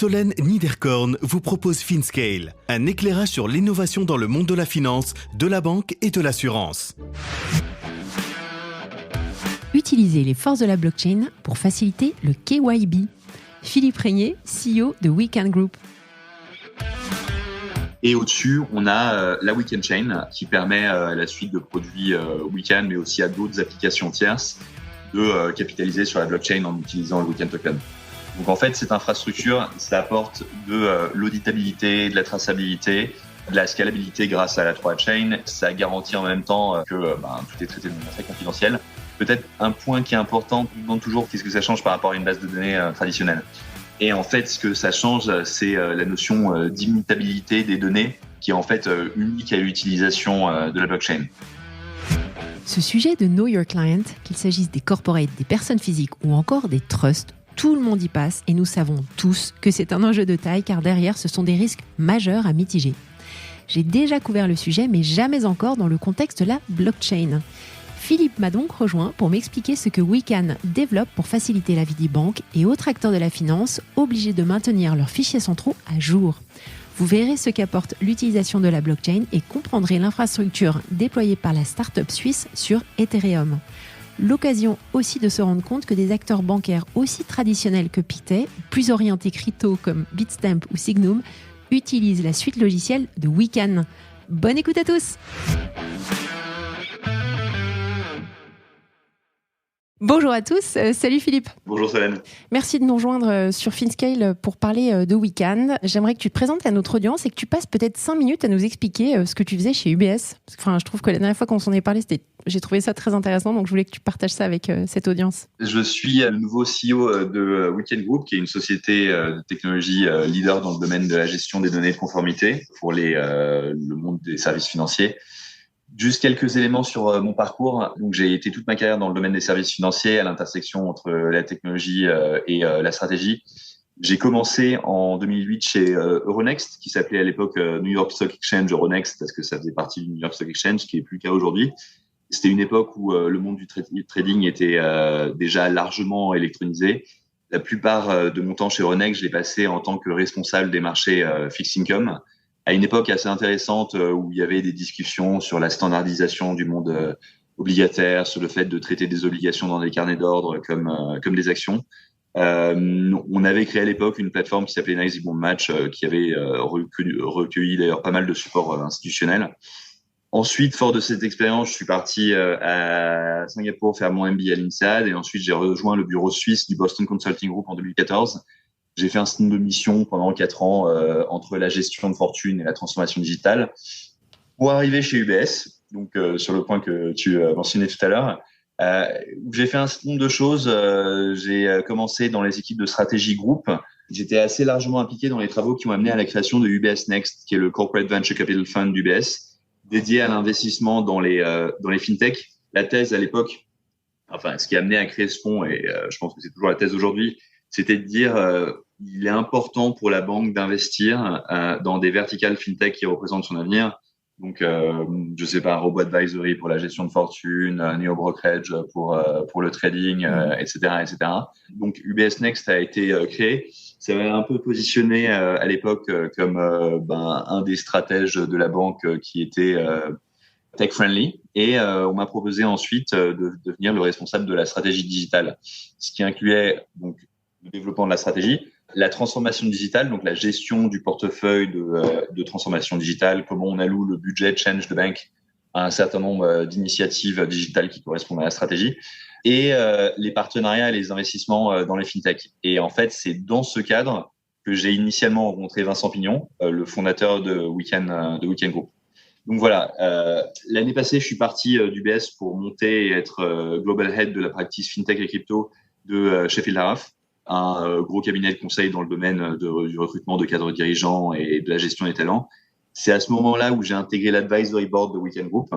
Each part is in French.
Solène Niederkorn vous propose FinScale, un éclairage sur l'innovation dans le monde de la finance, de la banque et de l'assurance. Utiliser les forces de la blockchain pour faciliter le KYB. Philippe Régnier, CEO de Weekend Group. Et au-dessus, on a la Weekend Chain qui permet à la suite de produits Weekend, mais aussi à d'autres applications tierces, de capitaliser sur la blockchain en utilisant le Weekend Token. Donc en fait, cette infrastructure, ça apporte de l'auditabilité, de la traçabilité, de la scalabilité grâce à la 3-chain. Ça garantit en même temps que tout est traité de manière très confidentielle. Peut-être un point qui est important, on nous demande toujours qu'est-ce que ça change par rapport à une base de données traditionnelle. Et en fait, ce que ça change, c'est la notion d'immutabilité des données qui est en fait unique à l'utilisation de la blockchain. Ce sujet de Know Your Client, qu'il s'agisse des corporates, des personnes physiques ou encore des trusts, tout le monde y passe et nous savons tous que c'est un enjeu de taille car derrière, ce sont des risques majeurs à mitiger. J'ai déjà couvert le sujet, mais jamais encore dans le contexte de la blockchain. Philippe m'a donc rejoint pour m'expliquer ce que Wecan développe pour faciliter la vie des banques et autres acteurs de la finance obligés de maintenir leurs fichiers centraux à jour. Vous verrez ce qu'apporte l'utilisation de la blockchain et comprendrez l'infrastructure déployée par la start-up suisse sur Ethereum. L'occasion aussi de se rendre compte que des acteurs bancaires aussi traditionnels que Pictet, plus orientés crypto comme Bitstamp ou Signum, utilisent la suite logicielle de Wecan. Bonne écoute à tous! Bonjour à tous, salut Philippe. Bonjour Solène. Merci de nous rejoindre sur FinScale pour parler de Wecan. J'aimerais que tu te présentes à notre audience et que tu passes peut-être 5 minutes à nous expliquer ce que tu faisais chez UBS. Je trouve que la dernière fois qu'on s'en est parlé, j'ai trouvé ça très intéressant, donc je voulais que tu partages ça avec cette audience. Je suis le nouveau CEO de Weekend Group, qui est une société de technologie leader dans le domaine de la gestion des données de conformité pour le monde des services financiers. Juste quelques éléments sur mon parcours. Donc, j'ai été toute ma carrière dans le domaine des services financiers, à l'intersection entre la technologie et la stratégie. J'ai commencé en 2008 chez Euronext, qui s'appelait à l'époque New York Stock Exchange Euronext, parce que ça faisait partie du New York Stock Exchange, qui est plus le cas aujourd'hui. C'était une époque où le monde du trading était déjà largement électronisé. La plupart de mon temps chez Euronext, je l'ai passé en tant que responsable des marchés fixed income, à une époque assez intéressante où il y avait des discussions sur la standardisation du monde obligataire, sur le fait de traiter des obligations dans des carnets d'ordre comme des actions. On avait créé à l'époque une plateforme qui s'appelait Nice Bond Match qui avait recueilli d'ailleurs pas mal de supports institutionnels. Ensuite, fort de cette expérience, je suis parti à Singapour faire mon MBA à l'INSEAD et ensuite j'ai rejoint le bureau suisse du Boston Consulting Group en 2014. J'ai fait un stint de mission pendant 4 ans entre la gestion de fortune et la transformation digitale pour arriver chez UBS, donc sur le point que tu mentionnais tout à l'heure, où j'ai fait un certain nombre de choses. J'ai commencé dans les équipes de stratégie groupe. J'étais assez largement impliqué dans les travaux qui ont amené à la création de UBS Next, qui est le Corporate Venture Capital Fund d'UBS, dédié à l'investissement dans les fintech. La thèse à l'époque, ce qui a amené à créer ce fonds, et je pense que c'est toujours la thèse aujourd'hui, c'était de dire il est important pour la banque d'investir dans des verticales fintech qui représentent son avenir. Donc, je sais pas, Robo Advisory pour la gestion de fortune, Neo Brokerage pour le trading, etc., etc. Donc, UBS Next a été créé. Ça m'a un peu positionné à l'époque comme un des stratèges de la banque qui était tech friendly. Et on m'a proposé ensuite de devenir le responsable de la stratégie digitale, ce qui incluait donc le développement de la stratégie, la transformation digitale, donc la gestion du portefeuille de transformation digitale, comment on alloue le budget Change the Bank à un certain nombre d'initiatives digitales qui correspondent à la stratégie, et les partenariats et les investissements dans les fintech. Et en fait, c'est dans ce cadre que j'ai initialement rencontré Vincent Pignon, le fondateur de Weekend Group. Donc voilà, l'année passée, je suis parti d'UBS pour monter et être Global Head de la practice fintech et crypto de Sheffield Harraf, un gros cabinet de conseil dans le domaine du recrutement de cadres dirigeants et de la gestion des talents. C'est à ce moment-là où j'ai intégré l'advisory board de Weekend Group.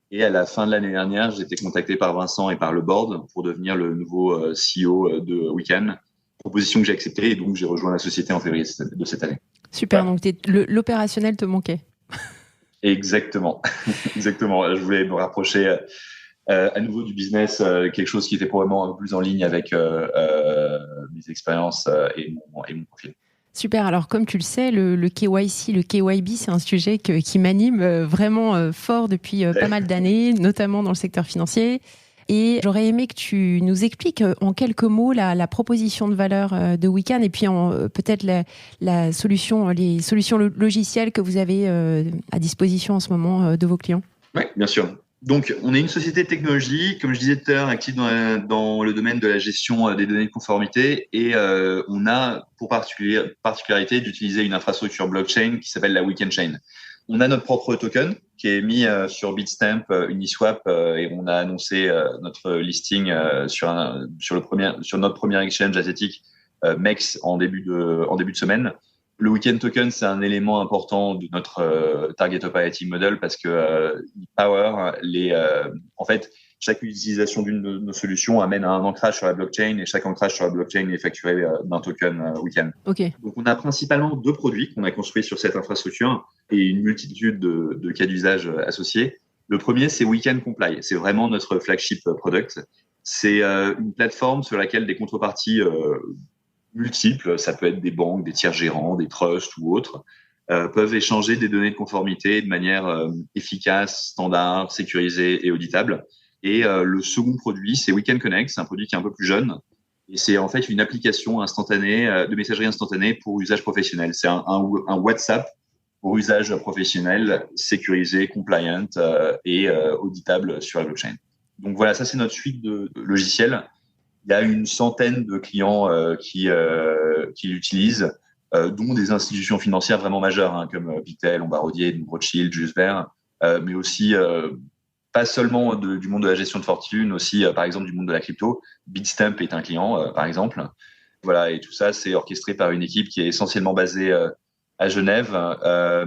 Et à la fin de l'année dernière, j'ai été contacté par Vincent et par le board pour devenir le nouveau CEO de Weekend. Proposition que j'ai acceptée et donc j'ai rejoint la société en février de cette année. Super, voilà. Donc l'opérationnel te manquait. Exactement. Exactement. Je voulais me rapprocher à nouveau du business, quelque chose qui était probablement un peu plus en ligne avec mes expériences et mon profil. Super. Alors, comme tu le sais, le KYC, le KYB, c'est un sujet qui m'anime vraiment fort depuis pas mal d'années, notamment dans le secteur financier. Et j'aurais aimé que tu nous expliques en quelques mots la proposition de valeur de Wecan et puis peut-être les solutions logicielles que vous avez à disposition en ce moment de vos clients. Oui, bien sûr. Donc, on est une société de technologie, comme je disais tout à l'heure, active dans le domaine de la gestion des données de conformité, et on a pour particularité d'utiliser une infrastructure blockchain qui s'appelle la Wecan Chain. On a notre propre token qui est mis sur Bitstamp, Uniswap, et on a annoncé notre listing sur notre premier exchange asiatique, MEX, en début de semaine. Le Wecan Token, c'est un élément important de notre target operating model parce que il power en fait, chaque utilisation d'une de nos solutions amène à un ancrage sur la blockchain et chaque ancrage sur la blockchain est facturé d'un token Wecan. Ok. Donc, on a principalement 2 produits qu'on a construits sur cette infrastructure et une multitude de cas d'usage associés. Le premier, c'est Wecan Comply. C'est vraiment notre flagship product. C'est une plateforme sur laquelle des contreparties multiples, ça peut être des banques, des tiers gérants, des trusts ou autres, peuvent échanger des données de conformité de manière efficace, standard, sécurisée et auditable. Et le second produit, c'est Wecan Connect. C'est un produit qui est un peu plus jeune. Et c'est en fait une application instantanée de messagerie instantanée pour usage professionnel. C'est un WhatsApp pour usage professionnel, sécurisé, compliant et auditable sur la blockchain. Donc voilà, ça c'est notre suite de logiciels. Il y a une centaine de clients qui l'utilisent, dont des institutions financières vraiment majeures, comme Pictet, Lombard-Odier, Rothschild, Julius Baer, mais aussi pas seulement du monde de la gestion de fortune, aussi par exemple du monde de la crypto. Bitstamp est un client, par exemple. Voilà, et tout ça, c'est orchestré par une équipe qui est essentiellement basée à Genève,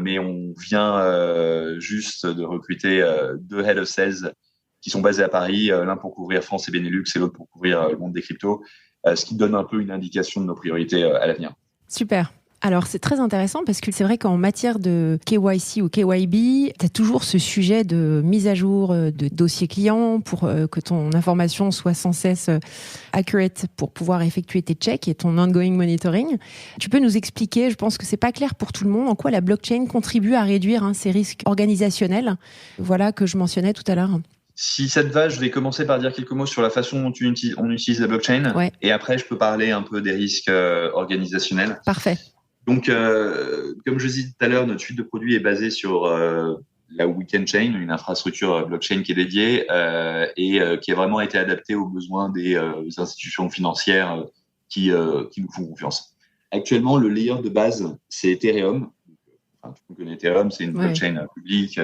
mais on vient juste de recruter 2 head of sales qui sont basés à Paris, l'un pour couvrir France et Benelux et l'autre pour couvrir le monde des cryptos, ce qui donne un peu une indication de nos priorités à l'avenir. Super. Alors, c'est très intéressant parce que c'est vrai qu'en matière de KYC ou KYB, tu as toujours ce sujet de mise à jour de dossier client pour que ton information soit sans cesse accurate pour pouvoir effectuer tes checks et ton ongoing monitoring. Tu peux nous expliquer, je pense que c'est pas clair pour tout le monde, en quoi la blockchain contribue à réduire ces risques organisationnels, voilà, que je mentionnais tout à l'heure. Si ça te va, je vais commencer par dire quelques mots sur la façon dont on utilise la blockchain. Ouais. Et après, je peux parler un peu des risques organisationnels. Parfait. Donc, comme je disais tout à l'heure, notre suite de produits est basée sur la Wecan Chain, une infrastructure blockchain qui est dédiée et qui a vraiment été adaptée aux besoins des institutions financières qui nous font confiance. Actuellement, le layer de base, c'est Ethereum. Enfin, tout le monde connaît Ethereum, c'est une blockchain publique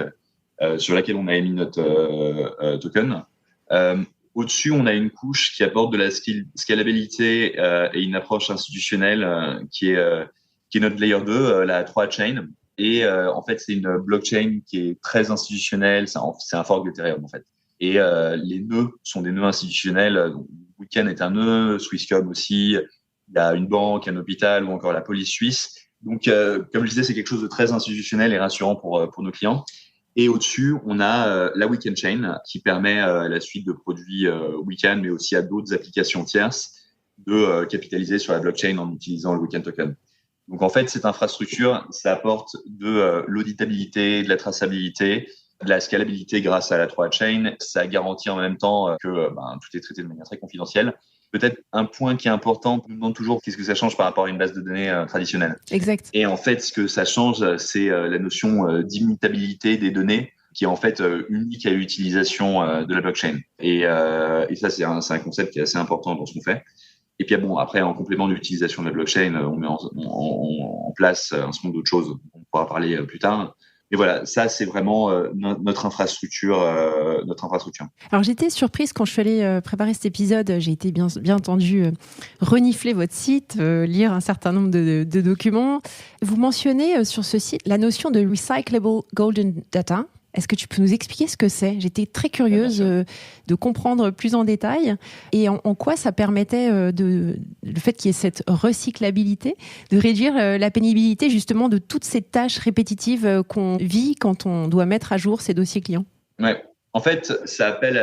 sur laquelle on a émis notre token. Au-dessus, on a une couche qui apporte de la scalabilité et une approche institutionnelle qui est notre layer 2, la 3 chain. Et en fait, c'est une blockchain qui est très institutionnelle. C'est un fork d'Ethereum, en fait. Et les nœuds sont des nœuds institutionnels. Donc, Wecan est un nœud, Swisscom aussi. Il y a une banque, un hôpital ou encore la police suisse. Donc, comme je disais, c'est quelque chose de très institutionnel et rassurant pour nos clients. Et au-dessus, on a la Wecan Chain qui permet à la suite de produits Wecan, mais aussi à d'autres applications tierces, de capitaliser sur la blockchain en utilisant le Wecan Token. Donc, en fait, cette infrastructure, ça apporte de l'auditabilité, de la traçabilité, de la scalabilité grâce à la 3 chain. Ça garantit en même temps que tout est traité de manière très confidentielle. Peut-être un point qui est important, on nous demande toujours qu'est-ce que ça change par rapport à une base de données traditionnelle. Exact. Et en fait, ce que ça change, c'est la notion d'immutabilité des données qui est en fait unique à l'utilisation de la blockchain. Et ça, c'est un concept qui est assez important dans ce qu'on fait. Et puis bon, après, en complément de l'utilisation de la blockchain, on met en place un certain nombre d'autres choses. On pourra parler plus tard. Mais voilà, ça, c'est vraiment notre infrastructure. Alors, j'étais surprise quand je suis allée préparer cet épisode. J'ai été bien entendu renifler votre site, lire un certain nombre de documents. Vous mentionnez sur ce site la notion de recyclable golden data. Est-ce que tu peux nous expliquer ce que c'est ? J'étais très curieuse de comprendre plus en détail et en quoi ça permettait le fait qu'il y ait cette recyclabilité, de réduire la pénibilité justement de toutes ces tâches répétitives qu'on vit quand on doit mettre à jour ses dossiers clients. Ouais. En fait, ça appelle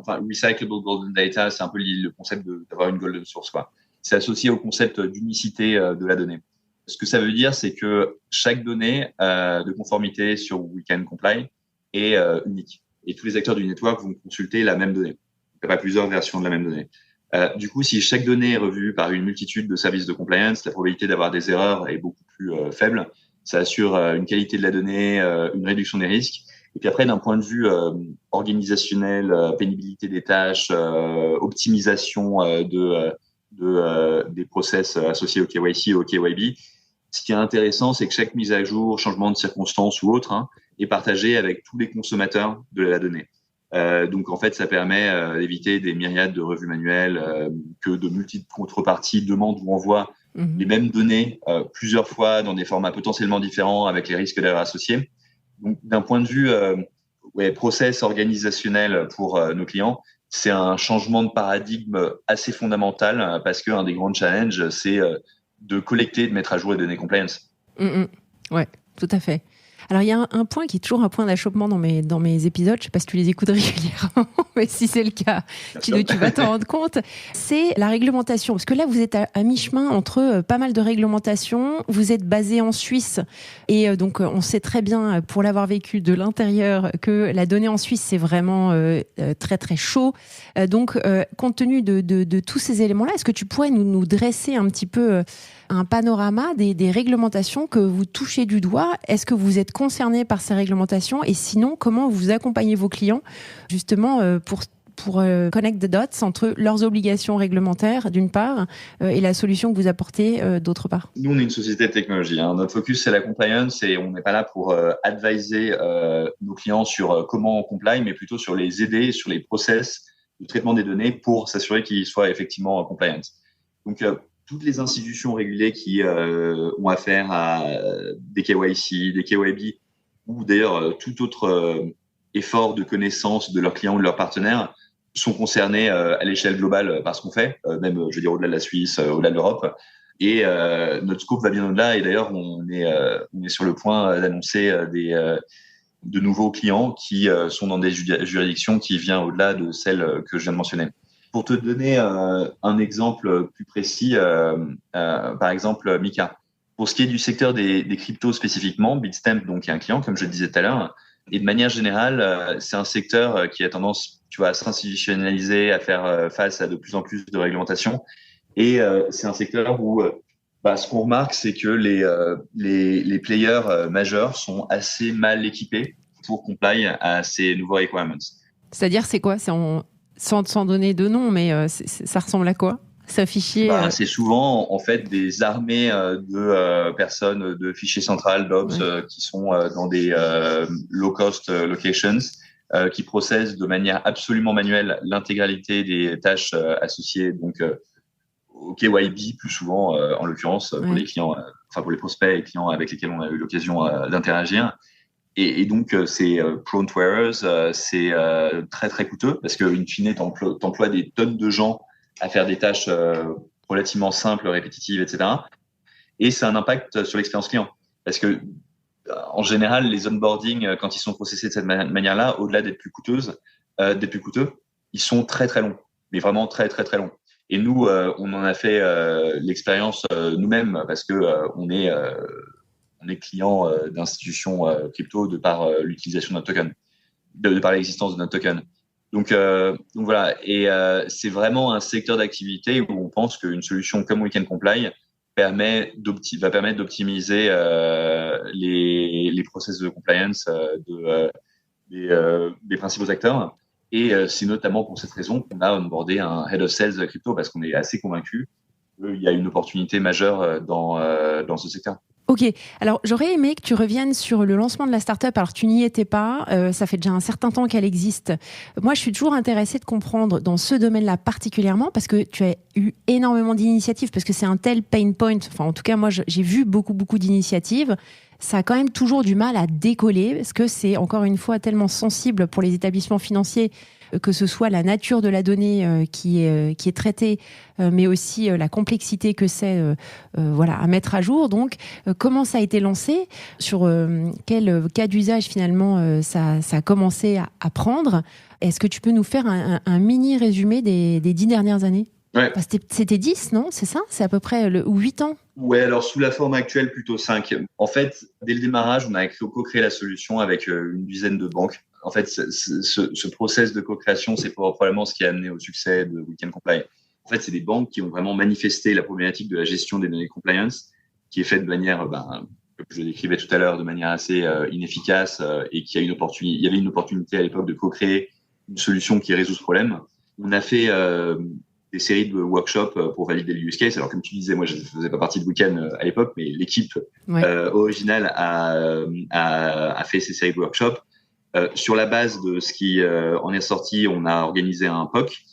recyclable golden data, c'est un peu le concept d'avoir une golden source, quoi. C'est associé au concept d'unicité de la donnée. Ce que ça veut dire, c'est que chaque donnée de conformité sur Weekend Comply est unique. Et tous les acteurs du network vont consulter la même donnée. Il n'y a pas plusieurs versions de la même donnée. Du coup, si chaque donnée est revue par une multitude de services de compliance, la probabilité d'avoir des erreurs est beaucoup plus faible. Ça assure une qualité de la donnée, une réduction des risques. Et puis après, d'un point de vue organisationnel, pénibilité des tâches, optimisation des process associés au KYC et au KYB, ce qui est intéressant, c'est que chaque mise à jour, changement de circonstances ou autre, est partagé avec tous les consommateurs de la donnée. Donc en fait, ça permet d'éviter des myriades de revues manuelles, que de multiples contreparties demandent ou envoient les mêmes données plusieurs fois dans des formats potentiellement différents avec les risques d'erreur associés. Donc d'un point de vue process organisationnel pour nos clients, c'est un changement de paradigme assez fondamental parce qu'un des grands challenges, c'est de collecter, de mettre à jour les données compliance. Ouais, tout à fait. Alors, il y a un point qui est toujours un point d'achoppement dans mes épisodes. Je ne sais pas si tu les écoutes régulièrement, mais si c'est le cas, tu vas t'en rendre compte. C'est la réglementation. Parce que là, vous êtes à mi-chemin entre pas mal de réglementations. Vous êtes basé en Suisse. Et donc, on sait très bien, pour l'avoir vécu de l'intérieur, que la donnée en Suisse, c'est vraiment très, très chaud. Donc, compte tenu de tous ces éléments-là, est-ce que tu pourrais nous dresser un petit peu un panorama des réglementations que vous touchez du doigt? Est-ce que vous êtes concerné par ces réglementations? Et sinon, comment vous accompagnez vos clients justement pour connect the dots entre leurs obligations réglementaires d'une part et la solution que vous apportez d'autre part? Nous, on est une société de technologie. Notre focus, c'est la compliance et on n'est pas là pour adviser nos clients sur comment on comply, mais plutôt sur les aider sur les process de traitement des données pour s'assurer qu'ils soient effectivement compliant. Donc, toutes les institutions régulées qui ont affaire à des KYC, des KYB ou d'ailleurs tout autre effort de connaissance de leurs clients ou de leurs partenaires sont concernés à l'échelle globale par ce qu'on fait, même je veux dire au-delà de la Suisse, au-delà de l'Europe. Et notre scope va bien au-delà. Et d'ailleurs, on est sur le point d'annoncer de nouveaux clients qui sont dans des juridictions qui viennent au-delà de celles que je viens de mentionner. Pour te donner un exemple plus précis, par exemple, Mika. Pour ce qui est du secteur des cryptos spécifiquement, Bitstamp, donc, est un client, comme je le disais tout à l'heure. Et de manière générale, c'est un secteur qui a tendance, à s'institutionnaliser, à faire face à de plus en plus de réglementations. Et c'est un secteur où ce qu'on remarque, c'est que les players majeurs sont assez mal équipés pour comply à ces nouveaux requirements. C'est-à-dire, c'est quoi? Sans donner de nom, mais ça ressemble à quoi? C'est un fichier C'est souvent en fait des armées de personnes de fichiers central, d'ops, qui sont dans des low-cost locations, qui processent de manière absolument manuelle l'intégralité des tâches associées donc au KYB plus souvent, en l'occurrence pour les clients, pour les prospects et clients avec lesquels on a eu l'occasion d'interagir. Et donc, c'est prone to errors, c'est très, très coûteux parce que, in fine, t'emploies des tonnes de gens à faire des tâches relativement simples, répétitives, etc. Et c'est un impact sur l'expérience client parce que, en général, les onboarding, quand ils sont processés de cette manière-là, au-delà d'être plus coûteux, ils sont très, très longs, mais vraiment très, très, très longs. Et nous, on en a fait l'expérience nous-mêmes parce que on est client d'institutions crypto de par l'utilisation de notre token, de par l'existence de notre token. Donc voilà, et c'est vraiment un secteur d'activité où on pense qu'une solution comme Weekend Comply va permettre d'optimiser les process de compliance des principaux acteurs. Et c'est notamment pour cette raison qu'on a onboardé un head of sales crypto parce qu'on est assez convaincu qu'il y a une opportunité majeure dans ce secteur. Ok, alors j'aurais aimé que tu reviennes sur le lancement de la startup. Alors tu n'y étais pas, ça fait déjà un certain temps qu'elle existe. Moi, je suis toujours intéressée de comprendre dans ce domaine-là particulièrement parce que tu as eu énormément d'initiatives, parce que c'est un tel pain point. Enfin, en tout cas, moi, j'ai vu beaucoup d'initiatives. Ça a quand même toujours du mal à décoller parce que c'est encore une fois tellement sensible pour les établissements financiers, que ce soit la nature de la donnée qui est traitée, mais aussi la complexité que c'est à mettre à jour. Donc, comment ça a été lancé? Sur quel cas d'usage finalement ça a commencé à prendre? Est-ce que tu peux nous faire un mini résumé des 10 dernières années? Ouais. Enfin, c'était 10, non? C'est ça? C'est à peu près ou 8 ans? Ouais, alors sous la forme actuelle, plutôt 5. En fait, dès le démarrage, on a co-créé la solution avec une dizaine de banques. En fait, ce process de co-création, c'est probablement ce qui a amené au succès de Weekend Comply. En fait, c'est des banques qui ont vraiment manifesté la problématique de la gestion des données de compliance, qui est faite de manière, comme je le décrivais tout à l'heure, de manière assez inefficace et qui a il y avait une opportunité à l'époque de co-créer une solution qui résout ce problème. On a fait des séries de workshops pour valider le use case. Alors, comme tu disais, moi, je ne faisais pas partie de Weekend à l'époque, mais l'équipe originale a fait ces séries de workshops. Sur la base de ce qui en est sorti, on a organisé un POC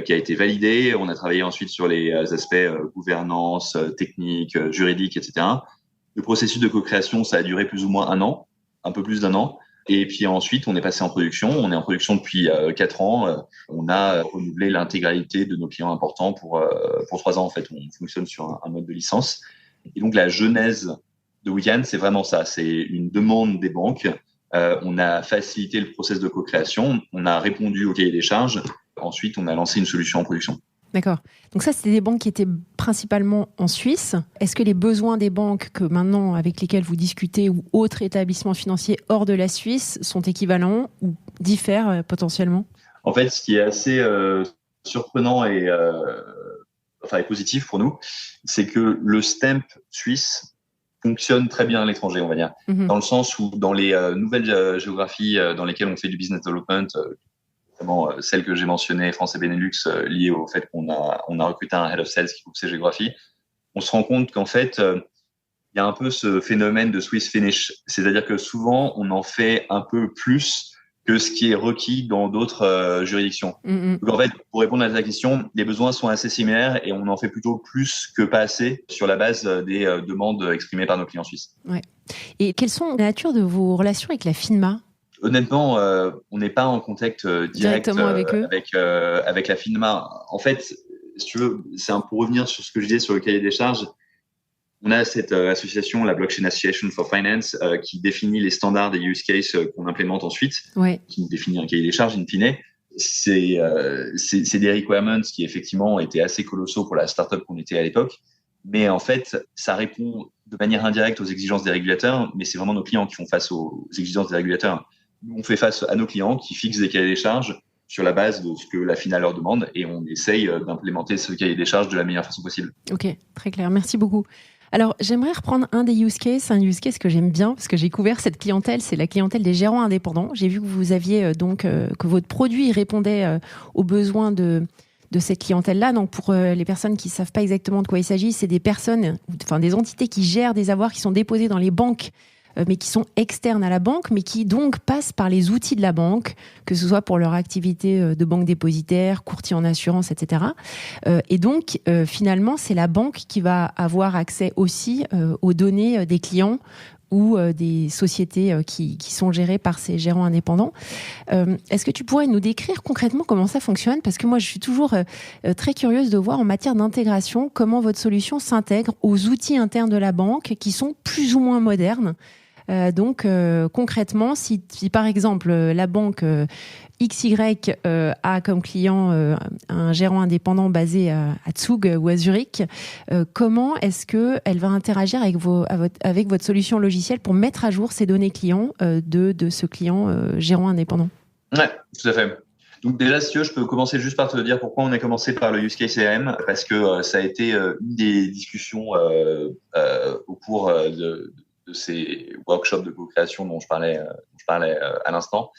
qui a été validé. On a travaillé ensuite sur les aspects gouvernance, technique, juridique, etc. Le processus de co-création, ça a duré plus ou moins un an, un peu plus d'un an. Et puis ensuite, on est passé en production. On est en production depuis 4 ans. On a renouvelé l'intégralité de nos clients importants pour 3 ans. En fait, on fonctionne sur un mode de licence. Et donc, la genèse de Weekend, c'est vraiment ça. C'est une demande des banques. On a facilité le process de co-création. On a répondu au cahier des charges. Ensuite, on a lancé une solution en production. D'accord. Donc ça, c'était des banques qui étaient principalement en Suisse. Est-ce que les besoins des banques que maintenant, avec lesquelles vous discutez, ou autres établissements financiers hors de la Suisse, sont équivalents ou diffèrent potentiellement? En fait, ce qui est assez surprenant et positif pour nous, c'est que le stamp suisse fonctionne très bien à l'étranger, on va dire. Dans le sens où dans les nouvelles géographies dans lesquelles on fait du business development, notamment celle que j'ai mentionnée, France et Benelux, liée au fait qu'on a recruté un head of sales qui couvre ces géographies, on se rend compte qu'en fait, il y a un peu ce phénomène de Swiss finish. C'est-à-dire que souvent, on en fait un peu plus que ce qui est requis dans d'autres juridictions. Donc en fait, pour répondre à ta question, les besoins sont assez similaires et on en fait plutôt plus que pas assez sur la base des demandes exprimées par nos clients suisses. Ouais. Et quelles sont la nature de vos relations avec la FINMA? Honnêtement, on n'est pas en contact direct avec eux, avec la FINMA. En fait, si tu veux, pour revenir sur ce que je disais sur le cahier des charges, on a cette association, la Blockchain Association for Finance, qui définit les standards des use cases qu'on implémente ensuite, qui définit un cahier des charges in fine. C'est des requirements qui effectivement étaient assez colossaux pour la startup qu'on était à l'époque, mais en fait, ça répond de manière indirecte aux exigences des régulateurs, mais c'est vraiment nos clients qui font face aux exigences des régulateurs. Nous, on fait face à nos clients qui fixent des cahiers des charges sur la base de ce que la FINA leur demande et on essaye d'implémenter ce cahier des charges de la meilleure façon possible. Ok, très clair. Merci beaucoup. Alors, j'aimerais reprendre un use case que j'aime bien parce que j'ai couvert cette clientèle, c'est la clientèle des gérants indépendants. J'ai vu que vous aviez que votre produit répondait aux besoins de cette clientèle-là. Donc, pour les personnes qui ne savent pas exactement de quoi il s'agit, c'est des personnes, des entités qui gèrent des avoirs qui sont déposés dans les banques, mais qui sont externes à la banque, mais qui donc passent par les outils de la banque, que ce soit pour leur activité de banque dépositaire, courtier en assurance, etc. Et donc, finalement, c'est la banque qui va avoir accès aussi aux données des clients ou des sociétés qui sont gérées par ces gérants indépendants. Est-ce que tu pourrais nous décrire concrètement comment ça fonctionne? Parce que moi, je suis toujours très curieuse de voir en matière d'intégration comment votre solution s'intègre aux outils internes de la banque qui sont plus ou moins modernes. Donc, concrètement, si par exemple la banque XY a comme client un gérant indépendant basé à Zug ou à Zurich, comment est-ce qu'elle va interagir avec votre solution logicielle pour mettre à jour ces données clients de ce client gérant indépendant? Ouais, tout à fait. Donc déjà, si tu veux, je peux commencer juste par te dire pourquoi on a commencé par le use case CRM, parce que ça a été une des discussions au cours de ces workshops de co-création dont je parlais à l'instant.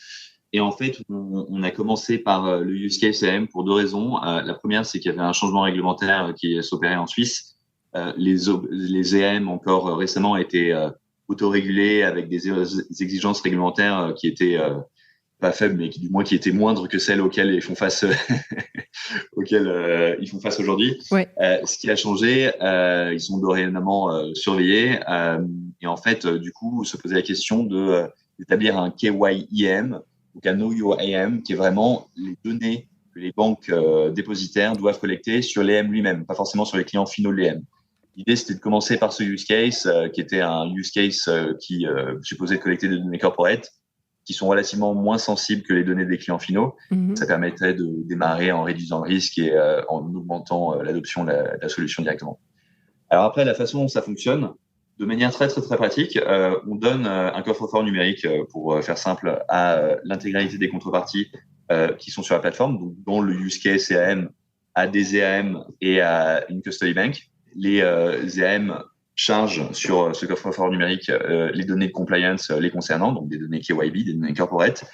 Et en fait, on a commencé par le use case CRM pour 2 raisons. La première, c'est qu'il y avait un changement réglementaire qui s'opérait en Suisse. Les EM encore récemment étaient autorégulés avec des exigences réglementaires qui étaient pas faibles, mais qui étaient moindres que celles auxquelles ils font face ils font face aujourd'hui. Ouais. Ce qui a changé, ils sont dorénavant surveillés et en fait, du coup, se poser la question d'établir un KYEM, donc un Know Your AM, qui est vraiment les données que les banques dépositaires doivent collecter sur l'EM lui-même, pas forcément sur les clients finaux de l'EM. L'idée, c'était de commencer par ce use case, qui était un use case qui supposait collecter des données corporate. qui sont relativement moins sensibles que les données des clients finaux. Ça permettrait de démarrer en réduisant le risque et en augmentant l'adoption de la solution directement. Alors après, la façon dont ça fonctionne, de manière très très très pratique, on donne un coffre-fort numérique, pour faire simple, à l'intégralité des contreparties qui sont sur la plateforme, donc, dont le use case EAM, à des EAM et à une custody bank. Les EAM chargent sur ce coffre-fort numérique les données de compliance les concernant, donc des données KYB, des données corporate,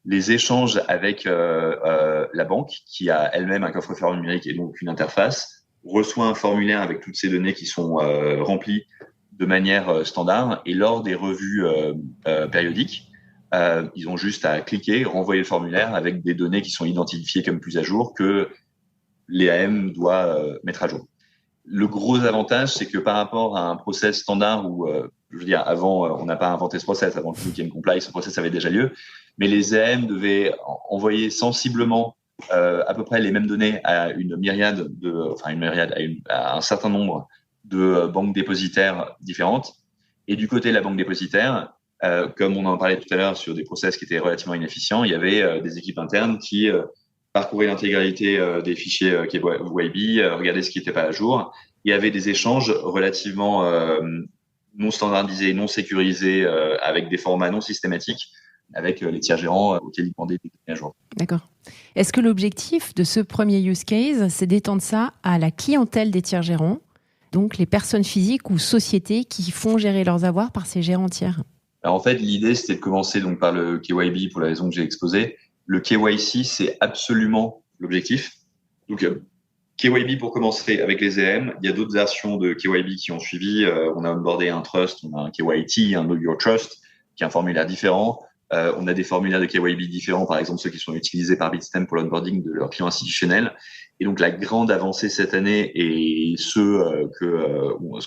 les échanges avec la banque qui a elle-même un coffre-fort numérique et donc une interface, reçoit un formulaire avec toutes ces données qui sont remplies de manière standard, et lors des revues périodiques, ils ont juste à cliquer, renvoyer le formulaire avec des données qui sont identifiées comme plus à jour que l'EAM doit mettre à jour. Le gros avantage, c'est que par rapport à un process standard où, je veux dire, avant, on n'a pas inventé ce process, avant que Weekend Compliance, ce process avait déjà lieu, mais les EAM devaient envoyer sensiblement à peu près les mêmes données à à un certain nombre de banques dépositaires différentes. Et du côté de la banque dépositaire, comme on en parlait tout à l'heure sur des process qui étaient relativement inefficients, il y avait des équipes internes qui parcouraient l'intégralité des fichiers KYB, regardaient ce qui n'était pas à jour. Il y avait des échanges relativement non standardisés, non sécurisés, avec des formats non systématiques, avec les tiers gérants auxquels ils demandaient des données à jour. D'accord. Est-ce que l'objectif de ce premier use case, c'est d'étendre ça à la clientèle des tiers gérants, donc les personnes physiques ou sociétés qui font gérer leurs avoirs par ces gérants tiers? Alors en fait, l'idée, c'était de commencer donc par le KYB pour la raison que j'ai exposée. Le KYC, c'est absolument l'objectif. Donc, KYB pour commencer avec les EM. Il y a d'autres versions de KYB qui ont suivi. On a onboardé un trust, on a un KYT, un Know Your Trust, qui est un formulaire différent. On a des formulaires de KYB différents, par exemple ceux qui sont utilisés par Bitstamp pour l'onboarding de leurs clients institutionnels. Et donc la grande avancée cette année et ce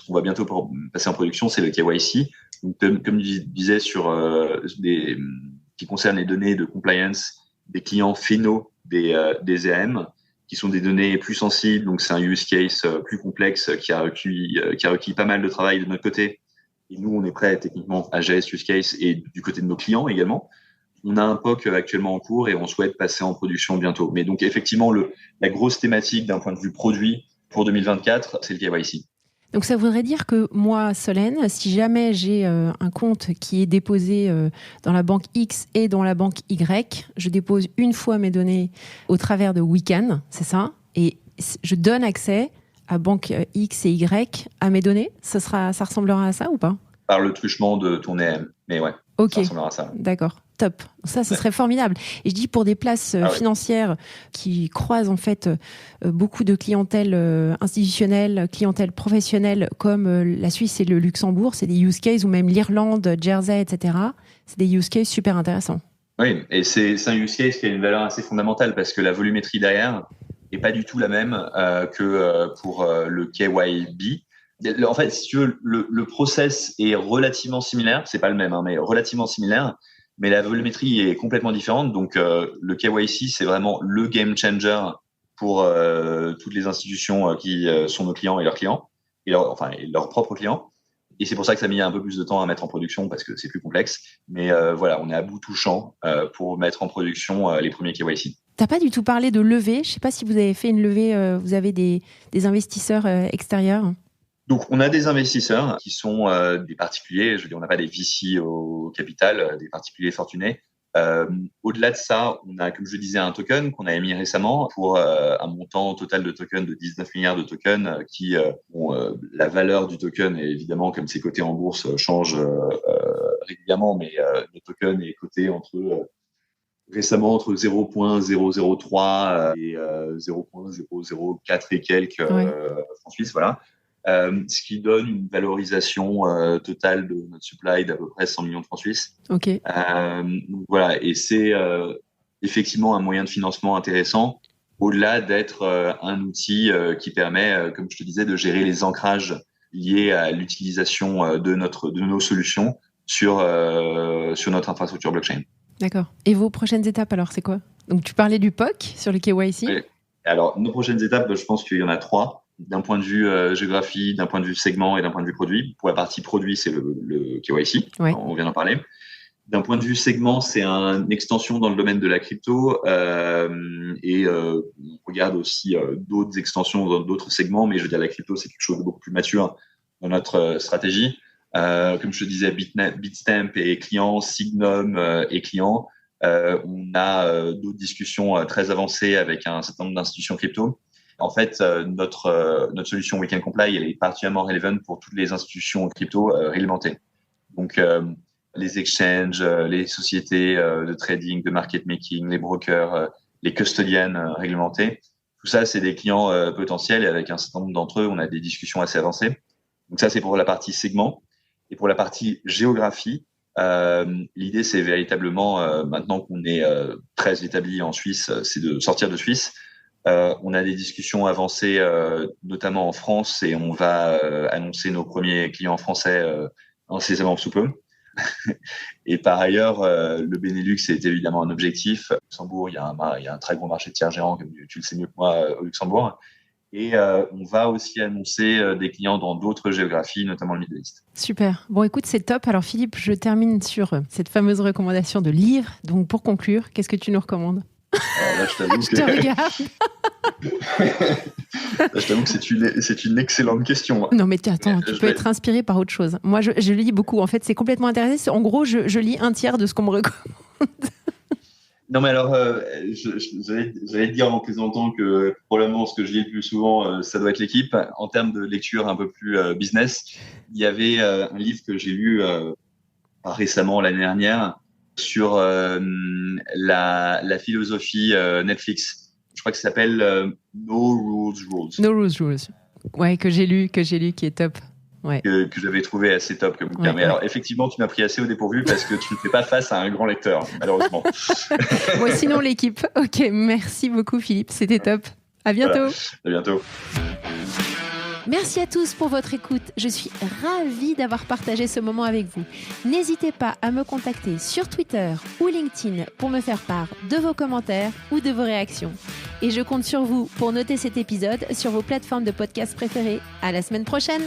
qu'on va bientôt passer en production, c'est le KYC. Donc, comme je disais, qui concerne les données de compliance des clients finaux des EAM, qui sont des données plus sensibles. Donc c'est un use case plus complexe qui a requis pas mal de travail de notre côté. Et nous, on est prêt techniquement à gérer ce use case et du côté de nos clients également. On a un POC actuellement en cours et on souhaite passer en production bientôt. Mais donc, effectivement, la grosse thématique d'un point de vue produit pour 2024, c'est le KYC. Donc, ça voudrait dire que moi, Solène, si jamais j'ai un compte qui est déposé dans la banque X et dans la banque Y, je dépose une fois mes données au travers de Weekend, c'est ça? Et je donne accès à banque X et Y à mes données? Ça ressemblera à ça ou pas? Par le truchement de ton EM, mais ouais. Ok, ça ressemblera à ça. D'accord, top. Ça serait formidable. Et je dis pour des places financières qui croisent en fait beaucoup de clientèle institutionnelle, clientèle professionnelle, comme la Suisse et le Luxembourg, c'est des use cases, ou même l'Irlande, Jersey, etc. C'est des use cases super intéressants. Oui, et c'est un use case qui a une valeur assez fondamentale parce que la volumétrie derrière est pas du tout la même que pour le KYB. En fait, si tu veux, le process est relativement similaire. C'est pas le même, mais relativement similaire. Mais la volumétrie est complètement différente. Donc, le KYC, c'est vraiment le game changer pour toutes les institutions qui sont nos clients et leurs clients, et leurs propres clients. Et c'est pour ça que ça a mis un peu plus de temps à mettre en production parce que c'est plus complexe. Mais voilà, on est à bout touchant pour mettre en production les premiers KYC. T'as pas du tout parlé de levée. Je sais pas si vous avez fait une levée. Vous avez des investisseurs extérieurs. Donc, on a des investisseurs qui sont des particuliers. Je veux dire, on n'a pas des VC au capital, des particuliers fortunés. Au-delà de ça, on a, comme je disais, un token qu'on a émis récemment pour un montant total de tokens de 19 milliards de tokens qui, la valeur du token, évidemment, comme c'est coté en bourse, change régulièrement, mais le token est coté récemment entre 0.003 et 0.004 et quelques francs suisses, voilà. Ce qui donne une valorisation totale de notre supply d'à peu près 100 millions de francs suisses. Ok. Donc voilà, et c'est effectivement un moyen de financement intéressant, au-delà d'être un outil qui permet, comme je te disais, de gérer les ancrages liés à l'utilisation de nos solutions sur notre infrastructure blockchain. D'accord. Et vos prochaines étapes alors, c'est quoi? Donc tu parlais du POC sur le KYC. Oui. Alors nos prochaines étapes, je pense qu'il y en a 3. D'un point de vue géographie, d'un point de vue segment et d'un point de vue produit. Pour la partie produit, c'est le KYC, on vient d'en parler. D'un point de vue segment, c'est une extension dans le domaine de la crypto et on regarde aussi d'autres extensions dans d'autres segments, mais je veux dire la crypto, c'est quelque chose de beaucoup plus mature dans notre stratégie. Comme je te disais, Bitstamp et clients, Signum et clients. On a d'autres discussions très avancées avec un certain nombre d'institutions crypto. En fait, notre solution Weekend Comply, elle est particulièrement relevant pour toutes les institutions crypto réglementées. Donc, les exchanges, les sociétés de trading, de market making, les brokers, les custodians réglementés. Tout ça, c'est des clients potentiels et avec un certain nombre d'entre eux, on a des discussions assez avancées. Donc ça, c'est pour la partie segment. Et pour la partie géographie, l'idée, c'est véritablement, maintenant qu'on est très établi en Suisse, c'est de sortir de Suisse. On a des discussions avancées, notamment en France, et on va annoncer nos premiers clients français incessamment sous peu. Et par ailleurs, le Benelux est évidemment un objectif. Au Luxembourg, il y a un très gros marché de tiers gérants, comme tu le sais mieux que moi, au Luxembourg. Et on va aussi annoncer des clients dans d'autres géographies, notamment le Middle East. Super. Bon, écoute, c'est top. Alors Philippe, je termine sur cette fameuse recommandation de livre. Donc pour conclure, qu'est-ce que tu nous recommandes ? Là, je t'avoue Je te regarde. Là, je t'avoue que c'est une excellente question. Non, mais attends, tu peux être inspiré par autre chose. Moi, je lis beaucoup. En fait, c'est complètement intéressant. En gros, je lis un tiers de ce qu'on me recommande. Non, mais alors, j'allais te dire en plaisantant que probablement ce que je lis le plus souvent, ça doit être l'équipe. En termes de lecture un peu plus business, il y avait un livre que j'ai lu récemment, l'année dernière, sur la philosophie Netflix. Je crois que ça s'appelle No Rules Rules. No Rules Rules. Ouais, que j'ai lu, qui est top. Ouais. Que j'avais trouvé assez top comme bouquin. Mais alors, effectivement, tu m'as pris assez au dépourvu parce que tu ne fais pas face à un grand lecteur, malheureusement. Ouais, sinon, l'équipe. Ok, merci beaucoup, Philippe. C'était top. À bientôt. Voilà. À bientôt. Merci à tous pour votre écoute. Je suis ravie d'avoir partagé ce moment avec vous. N'hésitez pas à me contacter sur Twitter ou LinkedIn pour me faire part de vos commentaires ou de vos réactions. Et je compte sur vous pour noter cet épisode sur vos plateformes de podcast préférées. À la semaine prochaine!